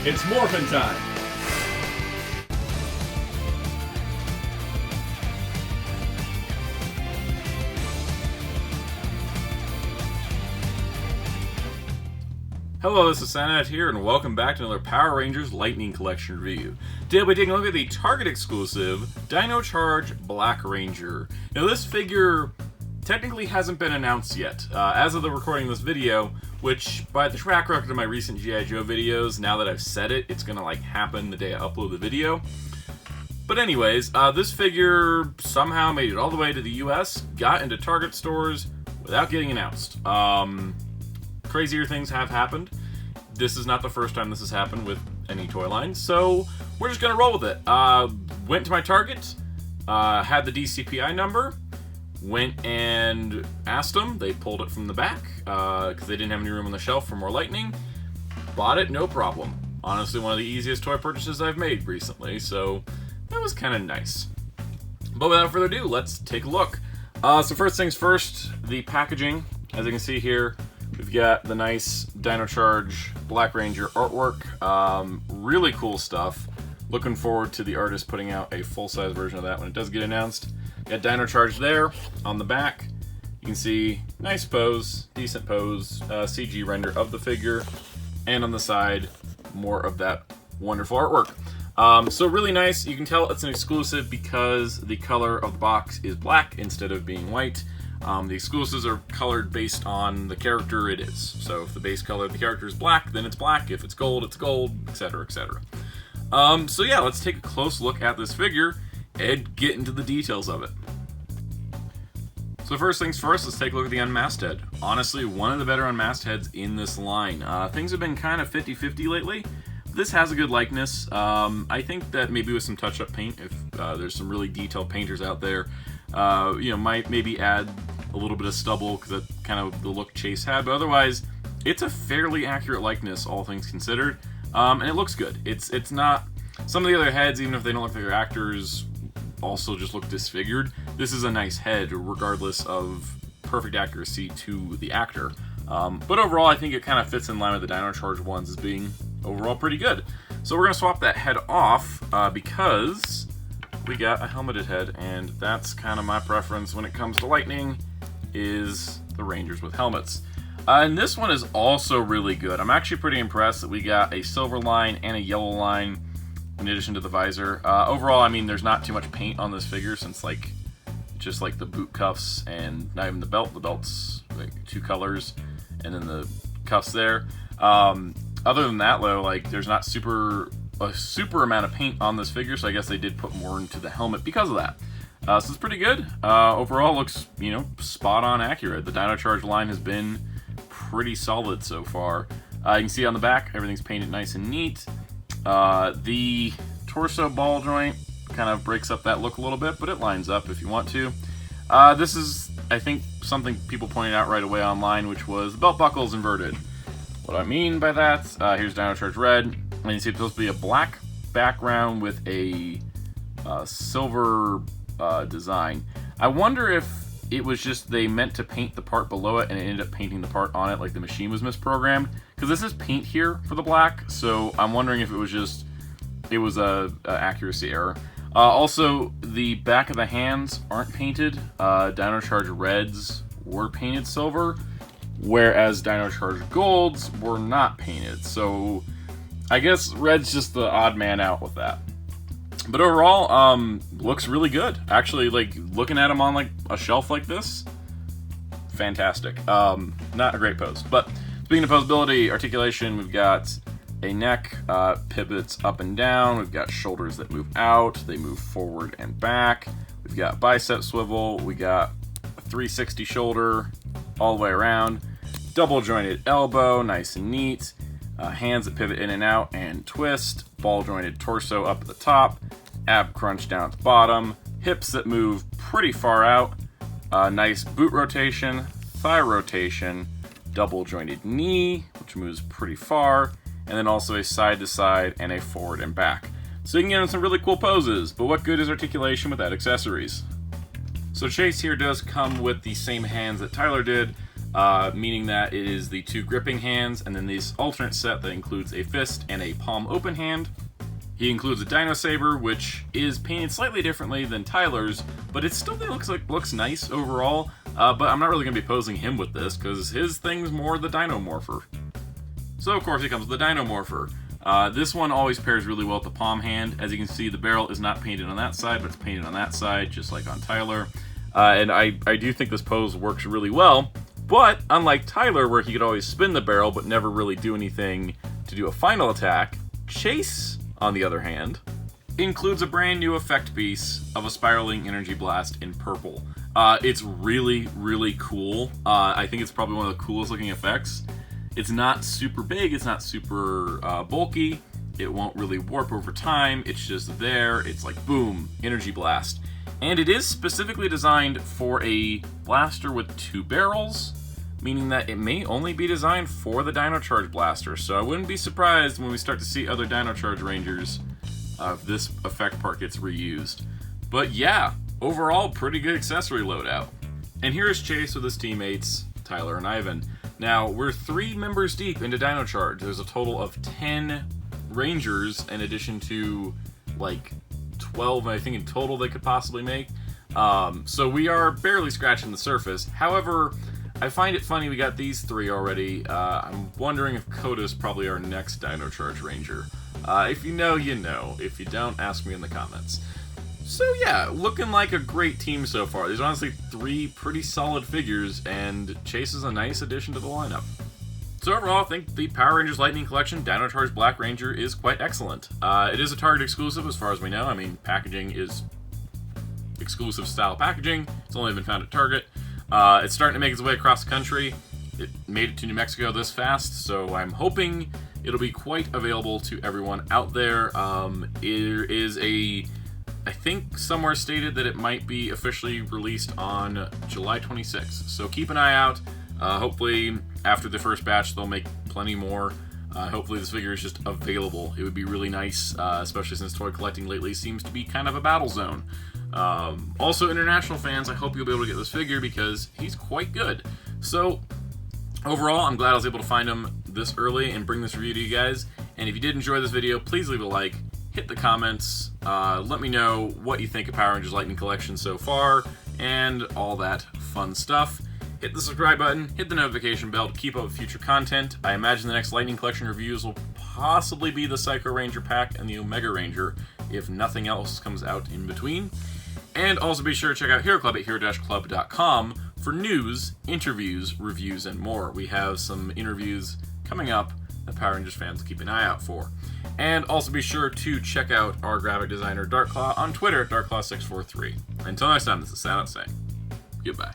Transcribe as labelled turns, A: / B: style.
A: It's morphin' time! Hello, this is Soundout here, and welcome back to another Power Rangers Lightning Collection review. Today we'll be taking a look at the Target exclusive Dino Charge Black Ranger. Now this figure technically hasn't been announced yet. As of the recording of this video, which by the track record of my recent G.I. Joe videos, now that I've said it, it's gonna happen the day I upload the video. But anyways, this figure somehow made it all the way to the US, got into Target stores without getting announced. Crazier things have happened. This is not the first time this has happened with any toy line, so we're just gonna roll with it. Went to my Target, had the DCPI number, went and asked them. They pulled it from the back because they didn't have any room on the shelf for more Lightning. Bought it, no problem. Honestly, one of the easiest toy purchases I've made recently, so that was kind of nice. But without further ado, let's take a look. So first things first, the packaging. As you can see here, we've got the nice Dino Charge Black Ranger artwork. Really cool stuff. Looking forward to the artist putting out a full-size version of that when it does get announced. Got Dino Charge there on the back. You can see nice pose, decent pose, CG render of the figure. And on the side, more of that wonderful artwork. So really nice. You can tell it's an exclusive because the color of the box is black instead of being white. The exclusives are colored based on the character it is. So if the base color of the character is black, then it's black. If it's gold, etc., etc. So yeah, let's take a close look at this figure and get into the details of it. So first things first, let's take a look at the unmasked head. Honestly, one of the better unmasked heads in this line. Things have been kind of 50-50 lately. This has a good likeness. I think that maybe with some touch-up paint, if there's some really detailed painters out there, you know, might maybe add a little bit of stubble because that's kind of the look Chase had. But otherwise, it's a fairly accurate likeness, all things considered, and it looks good. It's not some of the other heads, even if they don't look like their actors, also just look disfigured. This is a nice head, regardless of perfect accuracy to the actor. But overall, I think it kind of fits in line with the Dino Charge ones as being overall pretty good. So we're going to swap that head off because we got a helmeted head, and that's kind of my preference when it comes to Lightning, is the Rangers with helmets. And this one is also really good. I'm actually pretty impressed that we got a silver line and a yellow line in addition to the visor. Overall, I mean, there's not too much paint on this figure since just like the boot cuffs and not even the belt. The belt's like two colors, and then the cuffs there. Other than that, though, like there's not a super amount of paint on this figure, so I guess they did put more into the helmet because of that. So it's pretty good. Overall, looks, you know, spot on accurate. The Dino Charge line has been pretty solid so far. You can see on the back, everything's painted nice and neat. The torso ball joint kind of breaks up that look a little bit, but it lines up if you want to. This is, I think, something people pointed out right away online, which was the belt buckle's inverted. What I mean by that, here's Dino Charge Red, and you see it's supposed to be a black background with a silver design. I wonder if it was just they meant to paint the part below it and it ended up painting the part on it, like the machine was misprogrammed, because this is paint here for the black, so I'm wondering if it was a accuracy error. Also, the back of the hands aren't painted. Dino Charge Reds were painted silver, whereas Dino Charge Golds were not painted, so I guess Red's just the odd man out with that. But overall, looks really good. Actually, like, looking at him on, like, a shelf like this, fantastic. Not a great pose. But speaking of posability, articulation, we've got a neck, pivots up and down. We've got shoulders that move out. They move forward and back. We've got bicep swivel. We got a 360 shoulder all the way around. Double jointed elbow, nice and neat. Hands that pivot in and out and twist. Ball jointed torso up at the top. Ab crunch down at the bottom. Hips that move pretty far out. Nice boot rotation, thigh rotation, double jointed knee, which moves pretty far, and then also a side to side and a forward and back. So you can get in some really cool poses, but what good is articulation without accessories? So Chase here does come with the same hands that Tyler did. meaning that it is the 2 gripping hands, and then this alternate set that includes a fist and a palm open hand. He includes a Dino Saber, which is painted slightly differently than Tyler's, but it still looks nice overall. But I'm not really going to be posing him with this, because his thing's more the Dino Morpher. So of course he comes with the Dino Morpher. This one always pairs really well with the palm hand. As you can see, the barrel is not painted on that side, but it's painted on that side, just like on Tyler. And I do think this pose works really well, but unlike Tyler, where he could always spin the barrel but never really do anything to do a final attack, Chase, on the other hand, includes a brand new effect piece of a spiraling energy blast in purple. It's really, really cool. I think it's probably one of the coolest looking effects. It's not super big, it's not super bulky, it won't really warp over time, it's just there, it's like boom, energy blast. And it is specifically designed for a blaster with 2 barrels, meaning that it may only be designed for the Dino Charge blaster, so I wouldn't be surprised when we start to see other Dino Charge Rangers if this effect part gets reused. But yeah, overall, pretty good accessory loadout. And here is Chase with his teammates, Tyler and Ivan. Now, we're 3 members deep into Dino Charge. There's a total of 10 Rangers in addition to, like, 12, I think, in total they could possibly make. So we are barely scratching the surface. However, I find it funny we got these 3 already. I'm wondering if Koda's probably our next Dino Charge Ranger. If you know, you know. If you don't, ask me in the comments. So yeah, looking like a great team so far. There's honestly 3 pretty solid figures, and Chase is a nice addition to the lineup. So overall, I think the Power Rangers Lightning Collection Dino Charge Black Ranger is quite excellent. It is a Target exclusive as far as we know. I mean, packaging is exclusive style packaging. It's only been found at Target. It's starting to make its way across the country. It made it to New Mexico this fast, so I'm hoping it'll be quite available to everyone out there. It is I think somewhere stated that it might be officially released on July 26th. So keep an eye out. Hopefully, after the first batch, they'll make plenty more. Hopefully this figure is just available. It would be really nice, especially since toy collecting lately seems to be kind of a battle zone. Also, international fans, I hope you'll be able to get this figure because he's quite good. So, overall, I'm glad I was able to find him this early and bring this review to you guys. And if you did enjoy this video, please leave a like, hit the comments, let me know what you think of Power Rangers Lightning Collection so far, and all that fun stuff. Hit the subscribe button, hit the notification bell to keep up with future content. I imagine the next Lightning Collection reviews will possibly be the Psycho Ranger pack and the Omega Ranger, if nothing else comes out in between. And also be sure to check out Hero Club at hero-club.com for news, interviews, reviews, and more. We have some interviews coming up that Power Rangers fans keep an eye out for. And also be sure to check out our graphic designer, Darkclaw, on Twitter at Darkclaw643. Until next time, this is Soundout saying goodbye.